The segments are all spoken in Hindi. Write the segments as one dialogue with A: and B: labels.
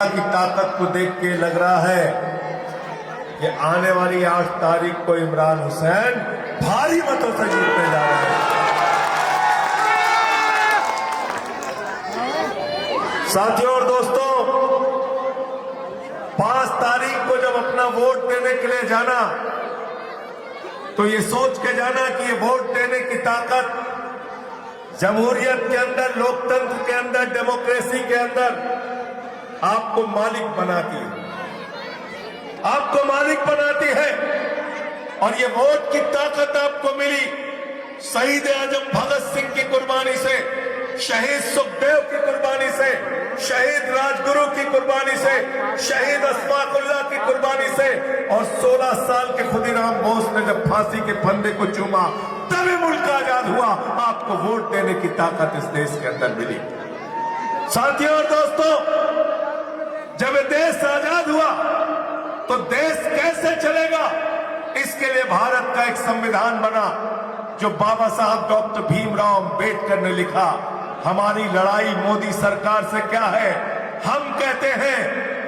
A: की ताकत को देख के लग रहा है कि आने वाली 8 तारीख को इमरान हुसैन भारी मतों से जीतने जा रहे हैं। साथियों और दोस्तों, 5 तारीख को जब अपना वोट देने के लिए जाना तो ये सोच के जाना कि ये वोट देने की ताकत जमहूरियत के अंदर, लोकतंत्र के अंदर, डेमोक्रेसी के अंदर आपको मालिक बनाती है, आपको मालिक बनाती है। और ये वोट की ताकत आपको मिली शहीद आजम भगत सिंह की कुर्बानी से, शहीद सुखदेव की कुर्बानी से, शहीद राजगुरु की कुर्बानी से, शहीद अशफाकुल्लाह की कुर्बानी से, और 16 साल के खुदीराम बोस ने जब फांसी के फंदे को चूमा तभी मुल्क आजाद हुआ। आपको वोट देने की ताकत इस देश के अंदर मिली। साथियों और दोस्तों, जब देश आजाद हुआ तो देश कैसे चलेगा, इसके लिए भारत का एक संविधान बना जो बाबा साहब डॉक्टर भीमराव अंबेडकर ने लिखा। हमारी लड़ाई मोदी सरकार से क्या है? हम कहते हैं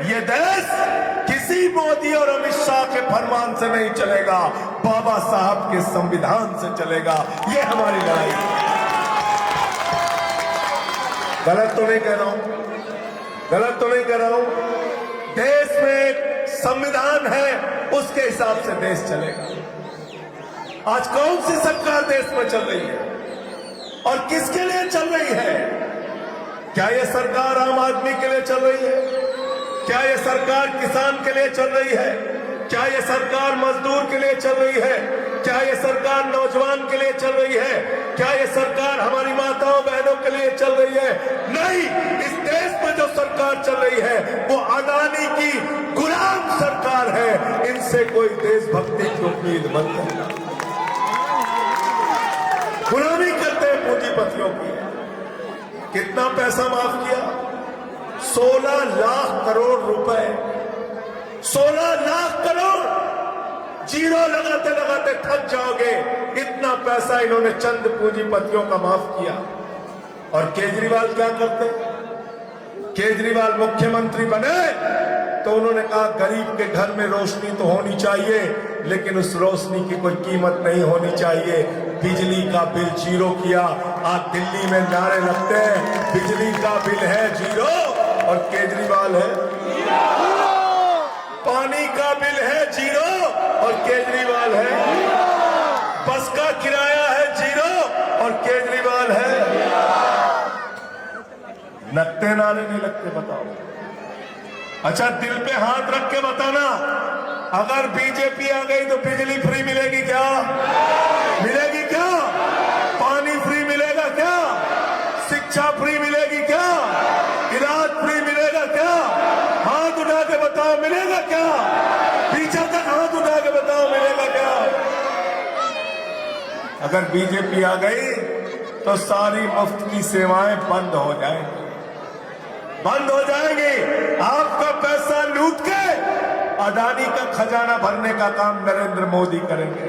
A: ये देश किसी मोदी और अमित शाह के फरमान से नहीं चलेगा, बाबा साहब के संविधान से चलेगा। ये हमारी लड़ाई है। गलत तो नहीं कह रहा हूं, गलत तो नहीं कह रहा हूं। देश में एक संविधान है, उसके हिसाब से देश चलेगा। आज कौन सी सरकार देश में चल रही है और किसके लिए चल रही है? क्या ये सरकार आम आदमी के लिए चल रही है? क्या ये सरकार किसान के लिए चल रही है? क्या ये सरकार मजदूर के लिए चल रही है? क्या ये सरकार नौजवान के लिए चल रही है? क्या ये सरकार हमारी माताओं बहनों के लिए चल रही है? नहीं, इस देश में जो सरकार चल रही है वो अडानी की गुलाम सरकार है। इनसे कोई देशभक्ति की उम्मीद मत करना। गुलामी करते हैं पूंजीपतियों की। कितना पैसा माफ किया? 16 लाख करोड़ रुपए, 16 लाख करोड़। जीरो लगाते लगाते थक जाओगे, इतना पैसा इन्होंने चंद पूंजीपतियों का माफ किया। और केजरीवाल क्या करते? केजरीवाल मुख्यमंत्री बने तो उन्होंने कहा गरीब के घर में रोशनी तो होनी चाहिए, लेकिन उस रोशनी की कोई कीमत नहीं होनी चाहिए। बिजली का बिल जीरो किया। आज दिल्ली में नारे लगते हैं बिजली का बिल है जीरो और केजरीवाल है जीरो। पानी का बिल है जीरो और केजरीवाल है जीरो। बस का किराया है जीरो और केजरीवाल है जीरो। लगते नारे नहीं लगते? बताओ। अच्छा, दिल पे हाथ रख के बताना, अगर बीजेपी आ गई तो बिजली फ्री मिलेगी क्या? मिलेगी क्या? पानी फ्री मिलेगा क्या? शिक्षा फ्री मिलेगी क्या? इलाज फ्री मिलेगा क्या? हाथ उठा के बताओ, मिलेगा क्या? पीछे तक हाथ उठा के बताओ, मिलेगा क्या? अगर बीजेपी आ गई तो सारी मुफ्त की सेवाएं बंद हो जाएंगी, बंद हो जाएंगी। आपका पैसा लूट के अडानी का खजाना भरने का काम नरेंद्र मोदी करेंगे,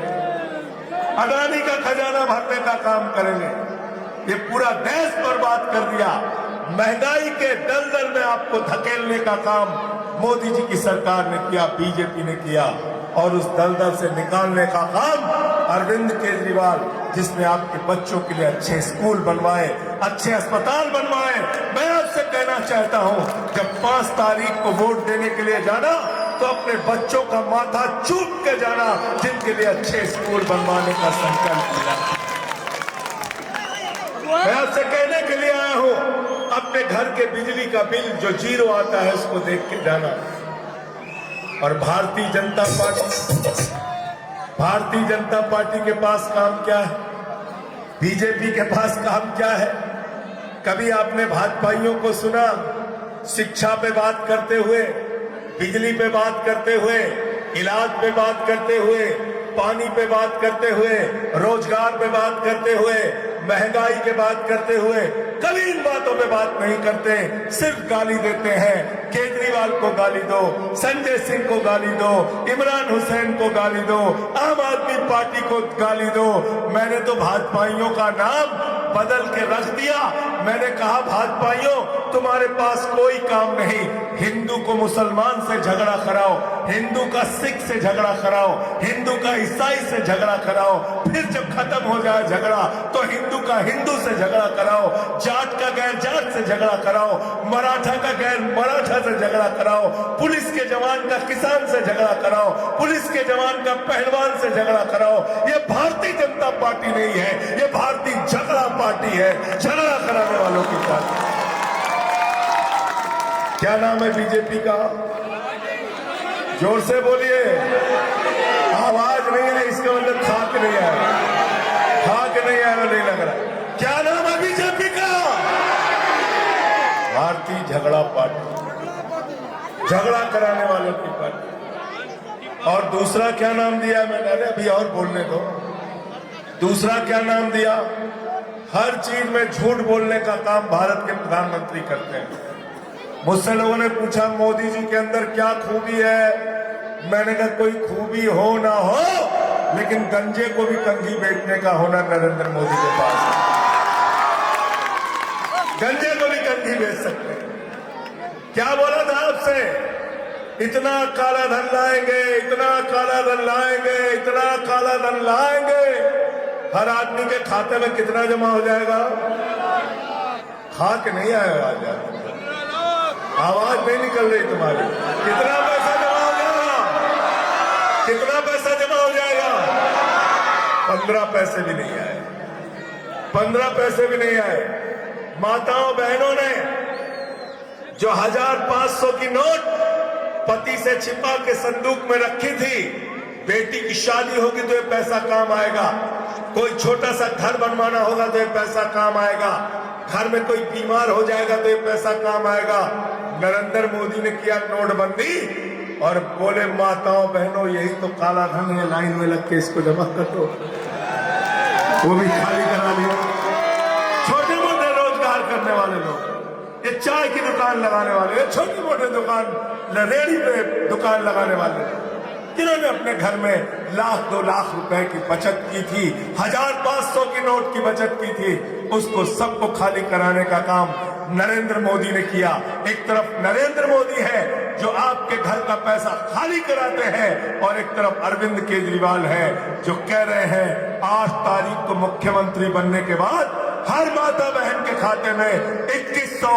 A: अडानी का खजाना भरने का काम करेंगे। ये पूरा देश बर्बाद कर दिया। महंगाई के दलदल में आपको धकेलने का काम मोदी जी की सरकार ने किया, बीजेपी ने किया। और उस दलदल से निकालने का काम अरविंद केजरीवाल, जिसने आपके बच्चों के लिए अच्छे स्कूल बनवाए, अच्छे अस्पताल बनवाए। मैं आपसे कहना चाहता हूं, जब 5 तारीख को वोट देने के लिए जाना तो अपने बच्चों का माथा चूम के जाना, जिनके लिए अच्छे स्कूल बनवाने का संकल्प लिया। मैं आपसे कहने के लिए आया हूं, अपने घर के बिजली का बिल जो जीरो आता है उसको देख के जाना। और भारतीय जनता पार्टी के पास काम क्या है? बीजेपी के पास काम क्या है? कभी आपने भाजपाइयों को सुना शिक्षा पे बात करते हुए, बिजली पे बात करते हुए, इलाज पे बात करते हुए, पानी पे बात करते हुए, रोजगार पे बात करते हुए, महंगाई के बात करते हुए? कभी इन बातों पे बात नहीं करते, सिर्फ गाली देते हैं। केजरीवाल को गाली दो, संजय सिंह को गाली दो, इमरान हुसैन को गाली दो, आम आदमी पार्टी को गाली दो। मैंने तो भाजपाइयों का नाम बदल के रख दिया। मैंने कहा भाजपाइयों तुम्हारे पास कोई काम नहीं, हिंदू को मुसलमान से झगड़ा कराओ, हिंदू का सिख से झगड़ा कराओ, हिंदू का ईसाई से झगड़ा कराओ, फिर जब खत्म हो जाए झगड़ा तो हिंदू का हिंदू से झगड़ा कराओ, जाट का गैर जाट से झगड़ा कराओ, मराठा का गैर मराठा से झगड़ा कराओ, पुलिस के जवान का किसान से झगड़ा कराओ, पुलिस के जवान का पहलवान से झगड़ा कराओ। ये भारतीय जनता पार्टी नहीं है, ये भारतीय झगड़ा पार्टी है, झगड़ा कराने वालों की पार्टी। क्या नाम है बीजेपी का? जोर से बोलिए, आवाज नहीं है, इसका मतलब खाक नहीं आया, खाक नहीं आया नहीं लग रहा। क्या नाम है बीजेपी का? भारतीय झगड़ा पार्टी, झगड़ा कराने वालों की पार्टी। और दूसरा क्या नाम दिया मैंने? अरे अभी और बोलने दो। दूसरा क्या नाम दिया? हर चीज में झूठ बोलने का काम भारत के प्रधानमंत्री करते हैं। मुझसे लोगों ने पूछा मोदी जी के अंदर क्या खूबी है? मैंने कहा कोई खूबी हो ना हो, लेकिन गंजे को भी कंघी बेचने का हुनर नरेंद्र मोदी के पास है। गंजे को भी कंघी बेच सकते हैं। क्या बोला था आपसे? इतना काला धन लाएंगे, इतना काला धन लाएंगे, इतना काला धन लाएंगे। हर आदमी के खाते में कितना जमा हो जाएगा? खाक नहीं आएगा आज, आवाज नहीं निकल रही तुम्हारी। कितना पैसा जमा हो जाएगा? कितना पैसा जमा हो जाएगा? 15 पैसे भी नहीं आए, 15 पैसे भी नहीं आए। माताओं बहनों ने जो 1500 की नोट पति से छिपा के संदूक में रखी थी, बेटी की शादी होगी तो ये पैसा काम आएगा, कोई छोटा सा घर बनवाना होगा तो ये पैसा काम आएगा, घर में कोई बीमार हो जाएगा तो ये पैसा काम आएगा। नरेंद्र मोदी ने किया नोटबंदी और बोले माताओं बहनों यही तो काला धन है, लाइन में लग के इसको जमा कर दो। वो भी खाली करा लिया। छोटे मोटे रोजगार करने वाले लोग, ये चाय की दुकान लगाने वाले, ये छोटी मोटे दुकान, रेहड़ी पे दुकान लगाने वाले, जिन्होंने अपने घर में 1-2 लाख रुपए की बचत की थी, 1500 की नोट की बचत की थी, उसको सबको खाली कराने का काम नरेंद्र मोदी ने किया। एक तरफ नरेंद्र मोदी है जो आपके घर का पैसा खाली कराते हैं, और एक तरफ अरविंद केजरीवाल है जो कह रहे हैं 8 तारीख को मुख्यमंत्री बनने के बाद हर माता बहन के खाते में 2100